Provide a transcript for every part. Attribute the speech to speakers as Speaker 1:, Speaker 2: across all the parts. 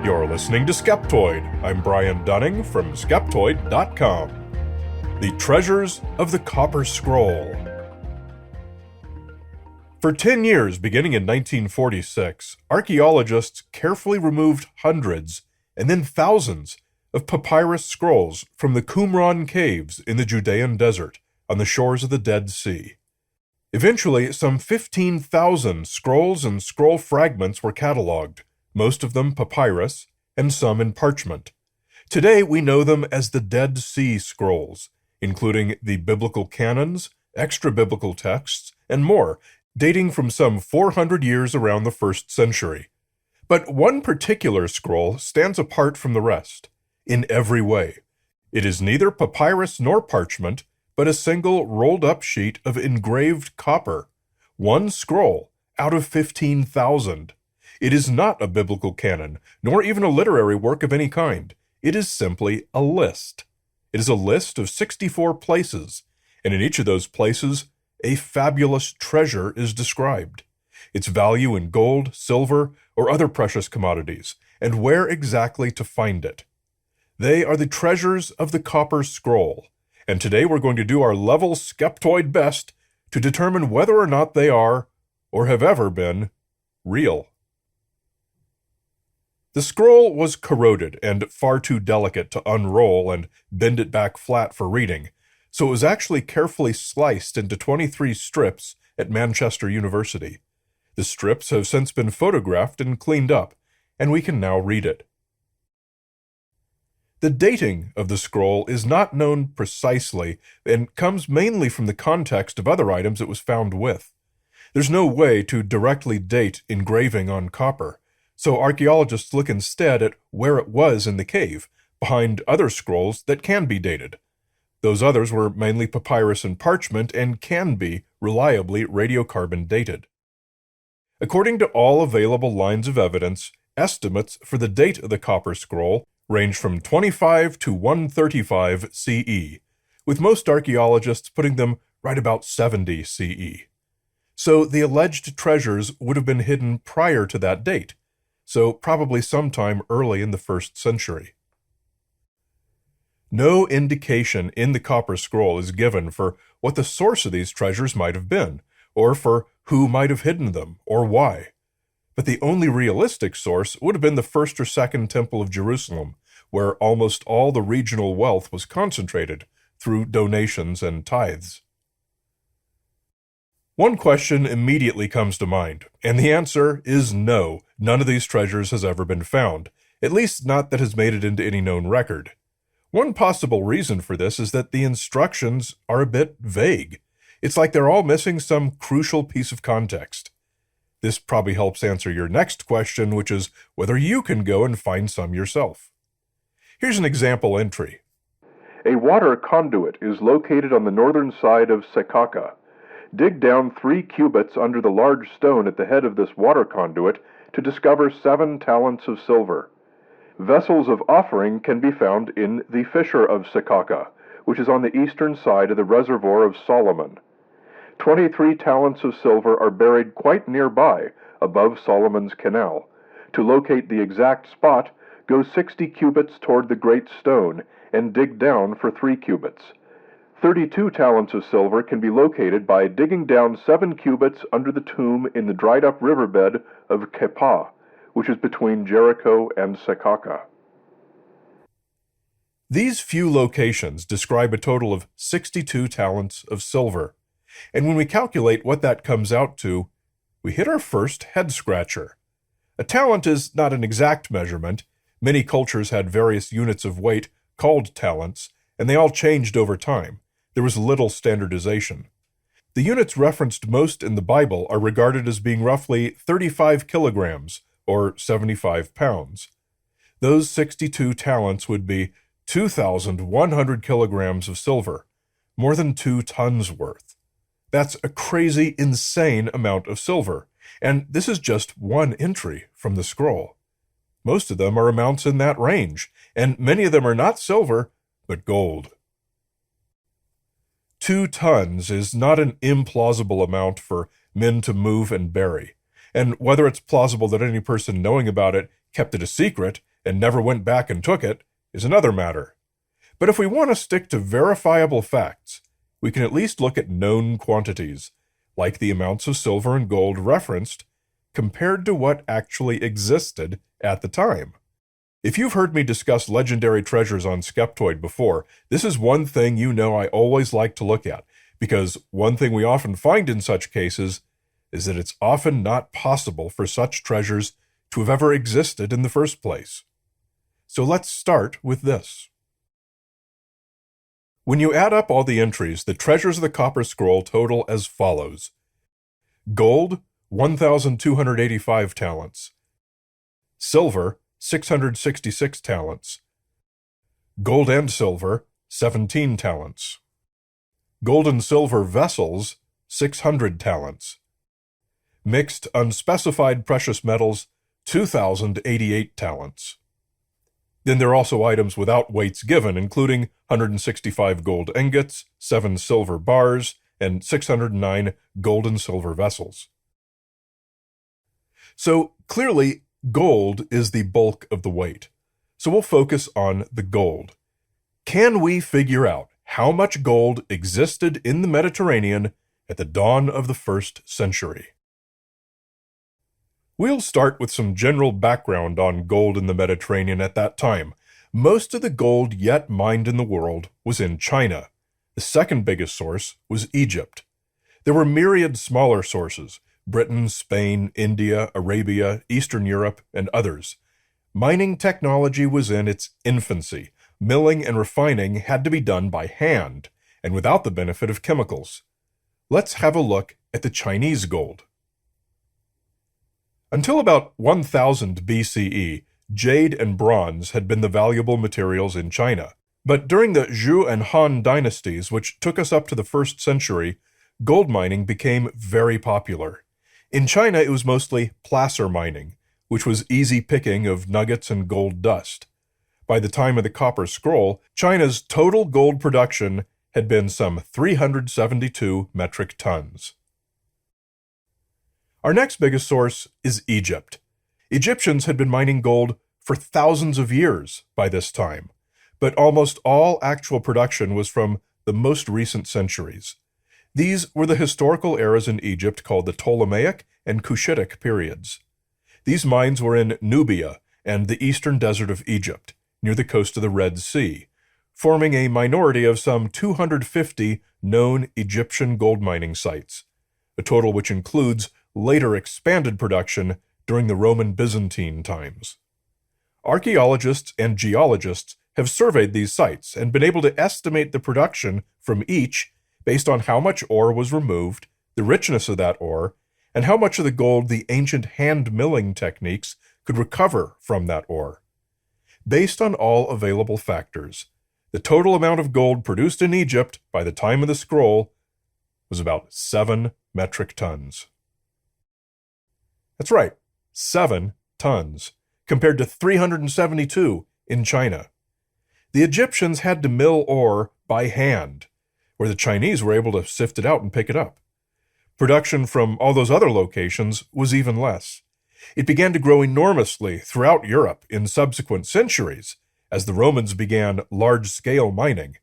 Speaker 1: You're listening to Skeptoid. I'm Brian Dunning from Skeptoid.com. The Treasures of the Copper Scroll. For 10 years, beginning in 1946, archaeologists carefully removed hundreds and then thousands of papyrus scrolls from the Qumran caves in the Judean desert on the shores of the Dead Sea. Eventually, some 15,000 scrolls and scroll fragments were cataloged, most of them papyrus, and some in parchment. Today, we know them as the Dead Sea Scrolls, including the biblical canons, extra-biblical texts, and more, dating from some 400 years around the 1st century. But one particular scroll stands apart from the rest, in every way. It is neither papyrus nor parchment, but a single rolled-up sheet of engraved copper. One scroll out of 15,000. It is not a biblical canon, nor even a literary work of any kind. It is simply a list. It is a list of 64 places, and in each of those places, a fabulous treasure is described. Its value in gold, silver, or other precious commodities, and where exactly to find it. They are the treasures of the Copper Scroll, and today we're going to do our level Skeptoid best to determine whether or not they are, or have ever been, real. The scroll was corroded and far too delicate to unroll and bend it back flat for reading, so it was actually carefully sliced into 23 strips at Manchester University. The strips have since been photographed and cleaned up, and we can now read it. The dating of the scroll is not known precisely and comes mainly from the context of other items it was found with. There's no way to directly date engraving on copper, so archaeologists look instead at where it was in the cave, behind other scrolls that can be dated. Those others were mainly papyrus and parchment and can be reliably radiocarbon dated. According to all available lines of evidence, estimates for the date of the Copper Scroll range from 25 to 135 CE, with most archaeologists putting them right about 70 CE. So the alleged treasures would have been hidden prior to that date, so probably sometime early in the 1st century. No indication in the Copper Scroll is given for what the source of these treasures might have been, or for who might have hidden them, or why. But the only realistic source would have been the 1st or 2nd Temple of Jerusalem, where almost all the regional wealth was concentrated through donations and tithes. One question immediately comes to mind, and the answer is no, none of these treasures has ever been found, at least not that has made it into any known record. One possible reason for this is that the instructions are a bit vague. It's like they're all missing some crucial piece of context. This probably helps answer your next question, which is whether you can go and find some yourself. Here's an example entry.
Speaker 2: A water conduit is located on the northern side of Sekaka. Dig down 3 cubits under the large stone at the head of this water conduit to discover 7 talents of silver. Vessels of offering can be found in the fissure of Sekaka, which is on the eastern side of the reservoir of Solomon. 23 talents of silver are buried quite nearby, above Solomon's Canal. To locate the exact spot, go 60 cubits toward the great stone and dig down for 3 cubits. 32 talents of silver can be located by digging down 7 cubits under the tomb in the dried-up riverbed of Kepa, which is between Jericho and Sekaka.
Speaker 1: These few locations describe a total of 62 talents of silver, and when we calculate what that comes out to, we hit our first head-scratcher. A talent is not an exact measurement. Many cultures had various units of weight called talents, and they all changed over time. There was little standardization. The units referenced most in the Bible are regarded as being roughly 35 kilograms, or 75 pounds. Those 62 talents would be 2,100 kilograms of silver, more than 2 tons worth. That's a crazy, insane amount of silver, and this is just one entry from the scroll. Most of them are amounts in that range, and many of them are not silver, but gold. 2 tons is not an implausible amount for men to move and bury, and whether it's plausible that any person knowing about it kept it a secret and never went back and took it is another matter. But if we want to stick to verifiable facts, we can at least look at known quantities, like the amounts of silver and gold referenced, compared to what actually existed at the time. If you've heard me discuss legendary treasures on Skeptoid before, this is one thing you know I always like to look at, because one thing we often find in such cases is that it's often not possible for such treasures to have ever existed in the first place. So let's start with this. When you add up all the entries, the treasures of the Copper Scroll total as follows. Gold, 1,285 talents. Silver, 666 talents. Gold and silver, 17 talents. Gold and silver vessels, 600 talents. Mixed unspecified precious metals, 2,088 talents. Then there are also items without weights given, including 165 gold ingots, 7 silver bars, and 609 gold and silver vessels. So clearly, gold is the bulk of the weight. So we'll focus on the gold. Can we figure out how much gold existed in the Mediterranean at the dawn of the 1st century? We'll start with some general background on gold in the Mediterranean at that time. Most of the gold yet mined in the world was in China. The second biggest source was Egypt. There were myriad smaller sources: Britain, Spain, India, Arabia, Eastern Europe, and others. Mining technology was in its infancy. Milling and refining had to be done by hand, and without the benefit of chemicals. Let's have a look at the Chinese gold. Until about 1000 BCE, jade and bronze had been the valuable materials in China. But during the Zhou and Han dynasties, which took us up to the 1st century, gold mining became very popular. In China, it was mostly placer mining, which was easy picking of nuggets and gold dust. By the time of the Copper Scroll, China's total gold production had been some 372 metric tons. Our next biggest source is Egypt. Egyptians had been mining gold for thousands of years by this time, but almost all actual production was from the most recent centuries. These were the historical eras in Egypt called the Ptolemaic and Cushitic periods. These mines were in Nubia and the eastern desert of Egypt, near the coast of the Red Sea, forming a minority of some 250 known Egyptian gold mining sites, a total which includes later expanded production during the Roman Byzantine times. Archaeologists and geologists have surveyed these sites and been able to estimate the production from each based on how much ore was removed, the richness of that ore, and how much of the gold the ancient hand milling techniques could recover from that ore. Based on all available factors, the total amount of gold produced in Egypt by the time of the scroll was about 7 metric tons. That's right, 7 tons, compared to 372 in China. The Egyptians had to mill ore by hand, where the Chinese were able to sift it out and pick it up. Production from all those other locations was even less. It began to grow enormously throughout Europe in subsequent centuries as the Romans began large-scale mining,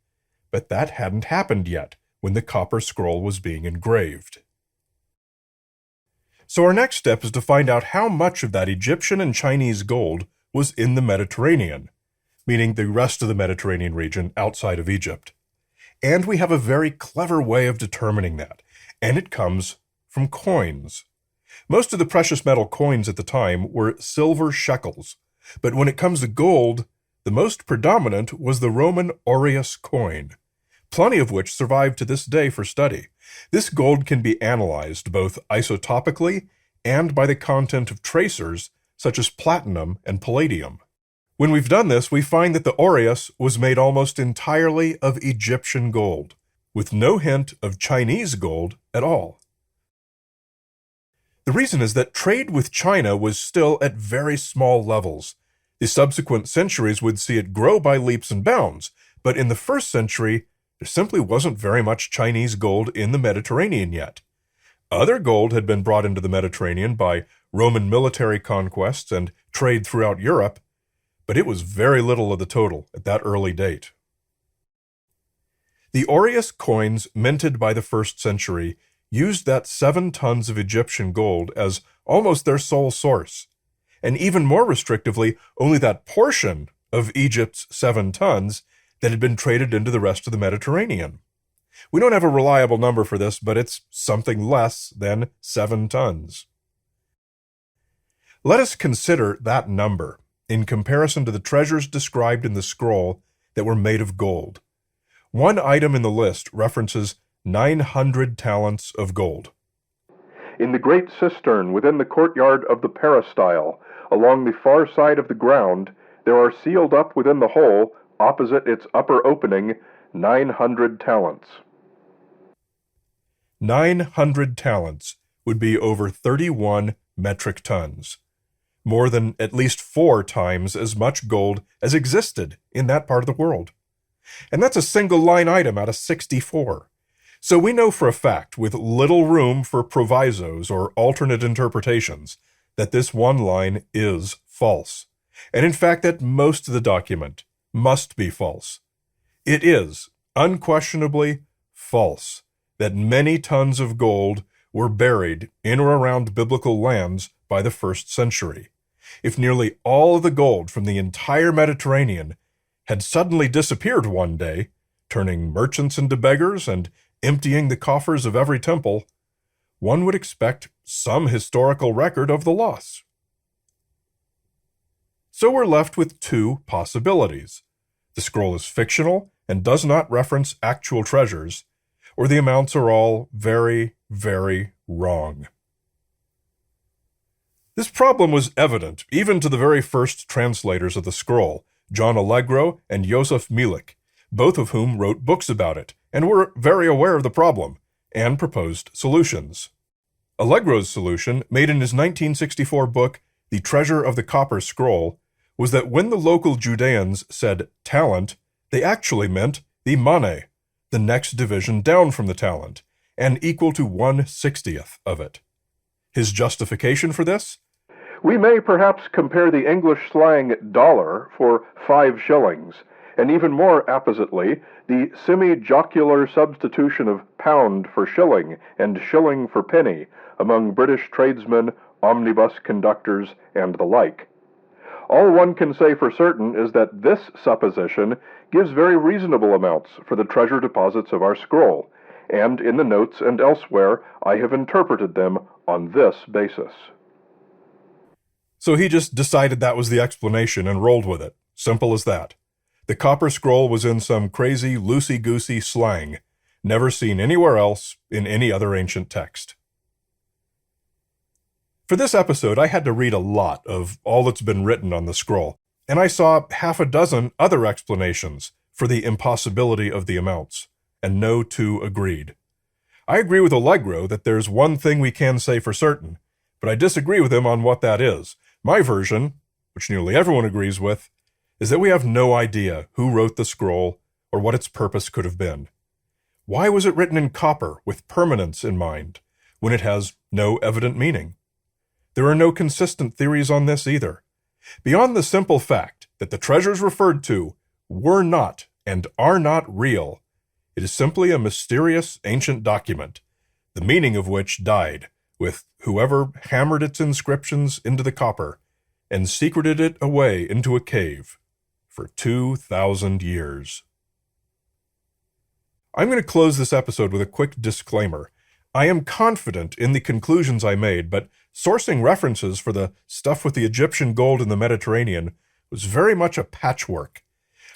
Speaker 1: but that hadn't happened yet when the Copper Scroll was being engraved. So our next step is to find out how much of that Egyptian and Chinese gold was in the Mediterranean, meaning the rest of the Mediterranean region outside of Egypt. And we have a very clever way of determining that, and it comes from coins. Most of the precious metal coins at the time were silver shekels, but when it comes to gold, the most predominant was the Roman aureus coin, plenty of which survive to this day for study. This gold can be analyzed both isotopically and by the content of tracers such as platinum and palladium. When we've done this, we find that the aureus was made almost entirely of Egyptian gold, with no hint of Chinese gold at all. The reason is that trade with China was still at very small levels. The subsequent centuries would see it grow by leaps and bounds, but in the 1st century, there simply wasn't very much Chinese gold in the Mediterranean yet. Other gold had been brought into the Mediterranean by Roman military conquests and trade throughout Europe, but it was very little of the total at that early date. The Aureus coins minted by the 1st century used that 7 tons of Egyptian gold as almost their sole source, and even more restrictively, only that portion of Egypt's 7 tons that had been traded into the rest of the Mediterranean. We don't have a reliable number for this, but it's something less than 7 tons. Let us consider that number in comparison to the treasures described in the scroll that were made of gold. One item in the list references 900 talents of gold.
Speaker 2: In the great cistern within the courtyard of the peristyle, along the far side of the ground, there are sealed up within the hole, opposite its upper opening, 900 talents.
Speaker 1: 900 talents would be over 31 metric tons, more than at least 4 times as much gold as existed in that part of the world. And that's a single line item out of 64. So we know for a fact, with little room for provisos or alternate interpretations, that this one line is false. And in fact, that most of the document must be false. It is unquestionably false that many tons of gold were buried in or around biblical lands by the 1st century. If nearly all of the gold from the entire Mediterranean had suddenly disappeared one day, turning merchants into beggars and emptying the coffers of every temple, one would expect some historical record of the loss. So we're left with 2 possibilities. The scroll is fictional and does not reference actual treasures, or the amounts are all very, very wrong. This problem was evident even to the very first translators of the scroll, John Allegro and Joseph Mielik, both of whom wrote books about it and were very aware of the problem and proposed solutions. Allegro's solution, made in his 1964 book, The Treasure of the Copper Scroll, was that when the local Judeans said talent, they actually meant the mane, the next division down from the talent, and equal to 1/60th of it. His justification for this?
Speaker 2: We may perhaps compare the English slang dollar for 5 shillings, and even more appositely, the semi-jocular substitution of pound for shilling and shilling for penny among British tradesmen, omnibus conductors, and the like. All one can say for certain is that this supposition gives very reasonable amounts for the treasure deposits of our scroll, and in the notes and elsewhere I have interpreted them on this basis.
Speaker 1: So he just decided that was the explanation and rolled with it. Simple as that. The copper scroll was in some crazy, loosey-goosey slang, never seen anywhere else in any other ancient text. For this episode, I had to read a lot of all that's been written on the scroll, and I saw 6 other explanations for the impossibility of the amounts, and no 2 agreed. I agree with Allegro that there's one thing we can say for certain, but I disagree with him on what that is. My version, which nearly everyone agrees with, is that we have no idea who wrote the scroll or what its purpose could have been. Why was it written in copper with permanence in mind, when it has no evident meaning? There are no consistent theories on this either. Beyond the simple fact that the treasures referred to were not and are not real, it is simply a mysterious ancient document, the meaning of which died with whoever hammered its inscriptions into the copper and secreted it away into a cave for 2,000 years. I'm going to close this episode with a quick disclaimer. I am confident in the conclusions I made, but sourcing references for the stuff with the Egyptian gold in the Mediterranean was very much a patchwork.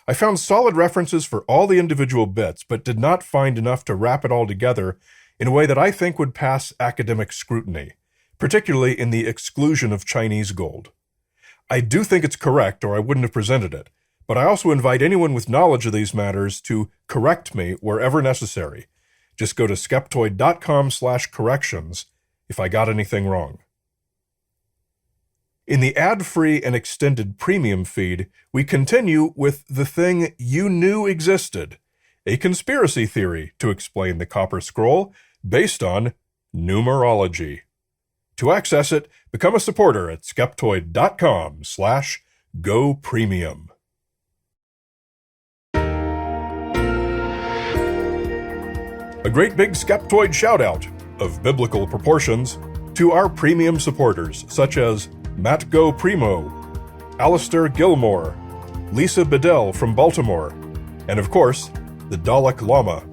Speaker 1: I found solid references for all the individual bits, but did not find enough to wrap it all together in a way that I think would pass academic scrutiny, particularly in the exclusion of Chinese gold. I do think it's correct, or I wouldn't have presented it, but I also invite anyone with knowledge of these matters to correct me wherever necessary. Just go to skeptoid.com/corrections if I got anything wrong. In the ad-free and extended premium feed, we continue with the thing you knew existed, a conspiracy theory to explain the Copper Scroll based on numerology. To access it, become a supporter at skeptoid.com/numerology. Go Premium. A great big Skeptoid shout-out of biblical proportions to our premium supporters such as Matt Go Primo, Alistair Gilmore, Lisa Bedell from Baltimore, and of course, the Dalek Llama.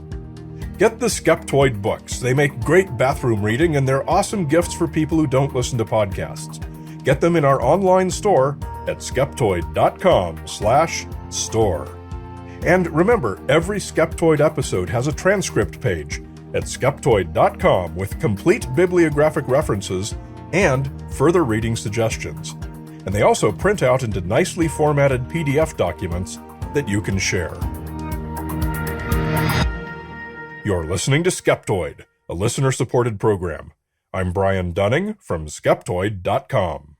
Speaker 1: Get the Skeptoid books. They make great bathroom reading and they're awesome gifts for people who don't listen to podcasts. Get them in our online store at skeptoid.com/store. And remember, every Skeptoid episode has a transcript page at skeptoid.com with complete bibliographic references and further reading suggestions. And they also print out into nicely formatted PDF documents that you can share. You're listening to Skeptoid, a listener-supported program. I'm Brian Dunning from Skeptoid.com.